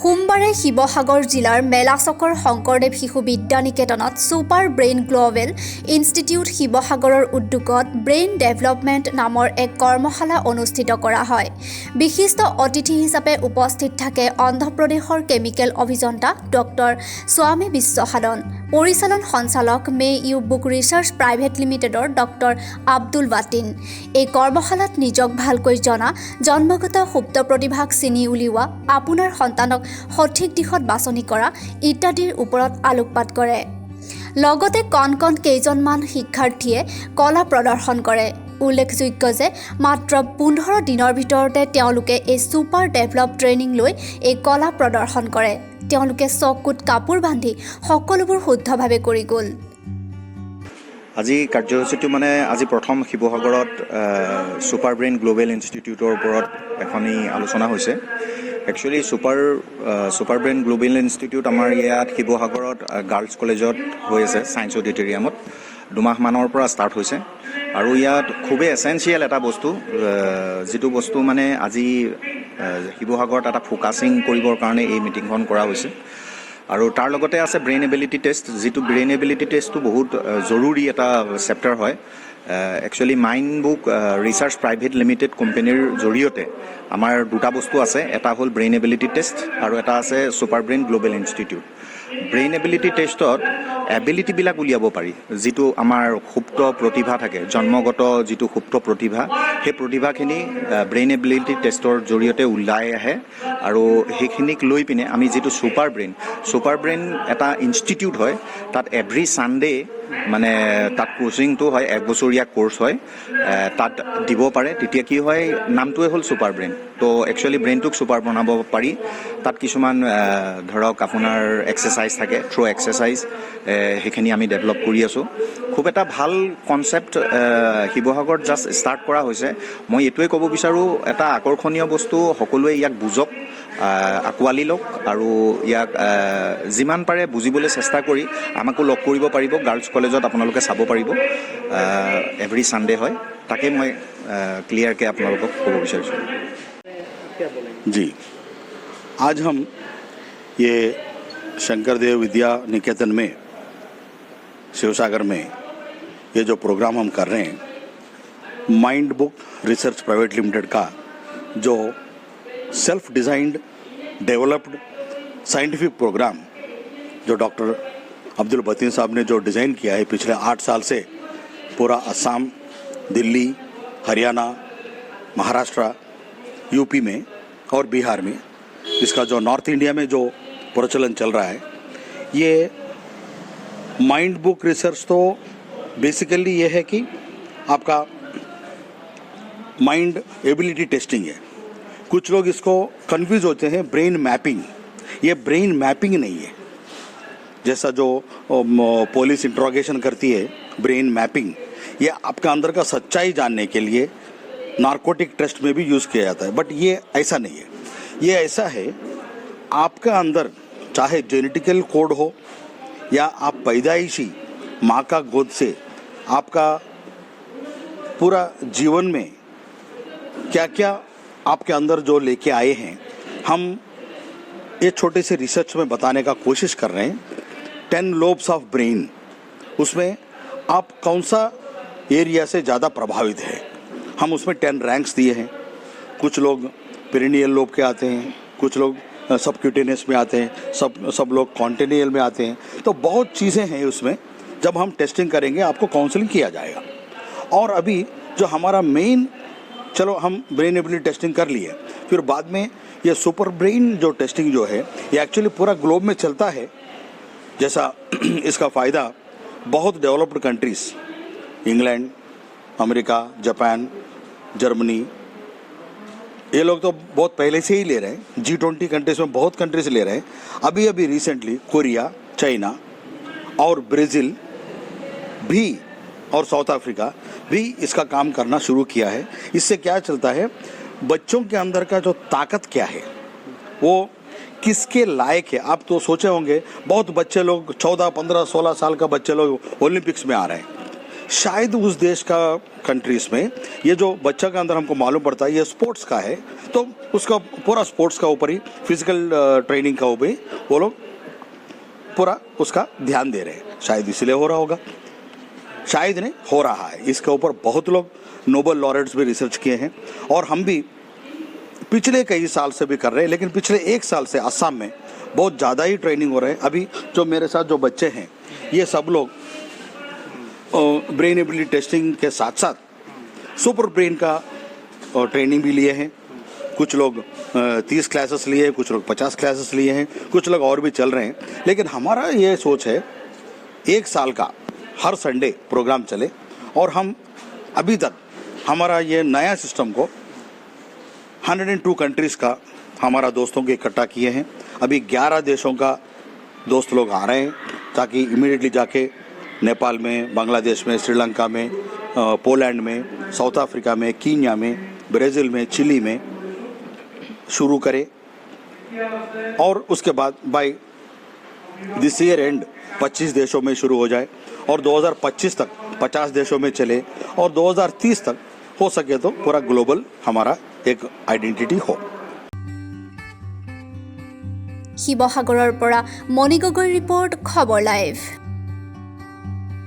সোমবাৰে শিৱসাগৰ জিলাৰ মেলাচকৰ শংকৰদেৱ শিশু বিদ্যা নিকেতনত ছুপাৰ ব্ৰেইন গ্ল'বেল ইনষ্টিটিউট শিৱসাগৰৰ উদ্যোগত ব্ৰেইন ডেভেলপমেণ্ট নামৰ এক কৰ্মশালা অনুষ্ঠিত কৰা হয়। বিশিষ্ট অতিথি হিচাপে উপস্থিত থাকে অন্ধ্ৰপ্ৰদেশৰ কেমিকেল অভিযন্তা ডক্টৰ স্বামী বিশ্বসাদন, পৰিচালন সঞ্চালক মে ইউ বুক ৰিচাৰ্চ প্ৰাইভেট লিমিটেডৰ ডক্টৰ আব্দুল বাটিন। এই কৰ্মশালাত নিজক ভালকৈ জনা, জন্মগত সুপ্ত প্ৰতিভাক চিনি উলিওৱা, আপোনাৰ সন্তানক সঠিক দিশত বাছনি কৰা ইত্যাদিৰ ওপৰত আলোকপাত কৰে। লগতে কণ কেইজনমান শিক্ষাৰ্থীয়ে কলা প্ৰদৰ্শন কৰে। উল্লেখযোগ্য যে মাত্ৰ 15 দিনৰ ভিতৰতে তেওঁলোকে এই ছুপাৰ ডেভেলপ ট্ৰেইনিং লৈ এই কলা প্ৰদৰ্শন কৰে। তেওঁলোকে চকুত কাপোৰ বান্ধি সকলোবোৰ শুদ্ধভাৱে কৰি গ'ল। আজি কাৰ্যসূচীটো আজি প্ৰথম শিৱসাগৰত ছুপাৰ ব্ৰেইন গ্ল'বেল ইনষ্টিটিউটৰ ওপৰত এখনি আলোচনা হৈছে। Actually super brain global institute আমাৰ ইয়াত শিৱসাগৰত গাৰ্লছ কলেজত হৈ আছে, ছায়েন্স অডিটৰিয়ামত 2 মাহমানৰ পৰা ষ্টাৰ্ট হৈছে। আৰু ইয়াত খুবেই এছেঞ্চিয়েল এটা বস্তু, যিটো বস্তু আজি শিৱসাগৰত এটা ফ'কাছিং কৰিবৰ কাৰণে এই মিটিংখন কৰা হৈছে। আৰু তাৰ লগতে আছে ব্ৰেইন এবিলিটি টেষ্ট, যিটো ব্ৰেইন এবিলিটি টেষ্টটো বহুত জৰুৰী এটা চেপ্টাৰ হয়। একচুৱেলি মাইণ্ড বুক ৰিচাৰ্চ প্ৰাইভেট লিমিটেড কোম্পানীৰ জৰিয়তে আমাৰ 2টা বস্তু আছে, এটা হ'ল ব্ৰেইন এবিলিটি টেষ্ট আৰু এটা আছে super brain global institute. Brain ability টেষ্টত এবিলিটিবিলাক উলিয়াব পাৰি, যিটো আমাৰ সুপ্ত প্ৰতিভা থাকে, জন্মগত যিটো সুপ্ত প্ৰতিভা, সেই প্ৰতিভাখিনি ব্ৰেইন এবিলিটি টেষ্টৰ জৰিয়তে ওলাই আহে। আৰু সেইখিনিক লৈ পিনে আমি যিটো ছুপাৰ ব্ৰেইন এটা ইনষ্টিটিউট হয়, তাত এভৰি ছানডে তাত কোচিংটো হয়, 1 বছৰীয়া কোৰ্চ হয়, তাত দিব পাৰে। তেতিয়া কি হয়, নামটোৱে হ'ল ছুপাৰ ব্ৰেইন। তো একচুৱেলি ব্ৰেইনটোক ছুপাৰ বনাব পাৰি। তাত কিছুমান ধৰক আপোনাৰ এক্সাৰচাইজ থাকে, থ্ৰ' এক্সাৰচাইজ, সেইখিনি আমি ডেভেলপ কৰি আছোঁ। খুব এটা ভাল কনচেপ্ট শিৱসাগৰত জাষ্ট ষ্টাৰ্ট কৰা হৈছে। মই এইটোৱে ক'ব বিচাৰোঁ, এটা আকৰ্ষণীয় বস্তু, সকলোৱে ইয়াক বুজক, আঁকোৱালি লওক আৰু ইয়াক যিমান পাৰে বুজিবলৈ চেষ্টা কৰি আমাকো লগ কৰিব পাৰিব। গাৰ্লছ কলেজত আপোনালোকে চাব পাৰিব, এভৰি ছানডে হয়। তাকে মই ক্লিয়াৰকৈ আপোনালোকক ক'ব বিচাৰিছোঁ। जी, आज हम ये शंकरदेव विद्या निकेतन में शिवसागर में ये जो प्रोग्राम हम कर रहे हैं, mind book research private limited का जो self designed developed scientific programme जो डॉक्टर अब्दुल बतीन साहब ने जो डिज़ाइन किया है पिछले 8 साल से, पूरा असम, दिल्ली, हरियाणा, महाराष्ट्र, यूपी में और बिहार में, इसका जो नॉर्थ इंडिया में जो प्रचलन चल रहा है, ये माइंड बुक रिसर्च तो बेसिकली ये है कि आपका माइंड एबिलिटी टेस्टिंग है। कुछ लोग इसको कंफ्यूज होते हैं ब्रेन मैपिंग। ये ब्रेन मैपिंग नहीं है, जैसा जो पुलिस इंट्रोगेशन करती है ब्रेन मैपिंग, ये आपका अंदर का सच्चाई जानने के लिए नार्कोटिक टेस्ट में भी यूज़ किया जाता है। बट ये ऐसा नहीं है। ये ऐसा है, आपका अंदर चाहे जेनेटिकल कोड हो या आप पैदाइशी माँ का गोद से आपका पूरा जीवन में क्या क्या आपके अंदर जो लेके आए हैं, हम ये छोटे से रिसर्च में बताने का कोशिश कर रहे हैं। 10 लोब्स ऑफ ब्रेन, उसमें आप कौन सा एरिया से ज़्यादा प्रभावित है, हम उसमें 10 रैंक्स दिए हैं। कुछ लोग पेरिनियल लोब के आते हैं, कुछ लोग सबक्यूटेनियस में आते हैं, सब लोग कॉन्टिनियल में आते हैं। तो बहुत चीज़ें हैं उसमें। जब हम टेस्टिंग करेंगे आपको काउंसलिंग किया जाएगा। और अभी जो हमारा मेन, चलो हम ब्रेन एबिलिटी टेस्टिंग कर लिए, फिर बाद में ये सुपर ब्रेन जो टेस्टिंग जो है, ये एक्चुअली पूरा ग्लोब में चलता है। जैसा इसका फ़ायदा बहुत developed countries, England, America, Japan, Germany, ये लोग तो बहुत पहले से ही ले रहे हैं। G20 कंट्रीज़ में बहुत कंट्रीज ले रहे हैं। अभी रिसेंटली कोरिया, चाइना और ब्राज़ील भी और साउथ अफ्रीका भी इसका काम करना शुरू किया है। इससे क्या चलता है, बच्चों के अंदर का जो ताकत क्या है, वो किसके लायक है। आप तो सोचे होंगे बहुत बच्चे लोग 14, 15, 16 साल का बच्चे लोग ओलंपिक्स में आ रहे हैं। शायद उस देश का कंट्रीज में ये जो बच्चा के अंदर हमको मालूम पड़ता है ये स्पोर्ट्स का है, तो उसका पूरा स्पोर्ट्स का ऊपर ही फिजिकल ट्रेनिंग का ऊपर ही वो लोग पूरा उसका ध्यान दे रहे हैं। शायद इसलिए हो रहा होगा, शायद नहीं हो रहा है। इसके ऊपर बहुत लोग नोबेल लॉरेट्स भी रिसर्च किए हैं और हम भी पिछले कई साल से भी कर रहे हैं, लेकिन पिछले 1 साल से असम में बहुत ज़्यादा ही ट्रेनिंग हो रहे हैं। अभी जो मेरे साथ जो बच्चे हैं ये सब लोग ब्रेन एबिलिटी टेस्टिंग के साथ साथ सुपर ब्रेन का ट्रेनिंग भी लिए हैं। कुछ लोग 30 क्लासेस लिए, कुछ लोग 50 क्लासेस लिए हैं, कुछ लोग और भी चल रहे हैं। लेकिन हमारा ये सोच है 1 साल का हर संडे प्रोग्राम चले और हम अभी तक हमारा ये नया सिस्टम को 102 कंट्रीज़ का हमारा दोस्तों के इकट्ठा किए हैं। अभी 11 देशों का दोस्त लोग आ रहे हैं ताकि इमीडिएटली जाके नेपाल में, बांग्लादेश में, श्रीलंका में, पोलैंड में, साउथ अफ्रीका में, कीनिया में, ब्राज़ील में, चिली में शुरू करें और उसके बाद बाय दिस ईयर एंड 25 देशों में शुरू हो जाए और 2025 तक 50 देशों में चले और 2030 तक हो सके तो पूरा ग्लोबल हमारा एक आइडेंटिटी हो। শিৱসাগৰৰ পৰা মণি গগৈ ৰিপৰ্ট, খবৰ লাইভ।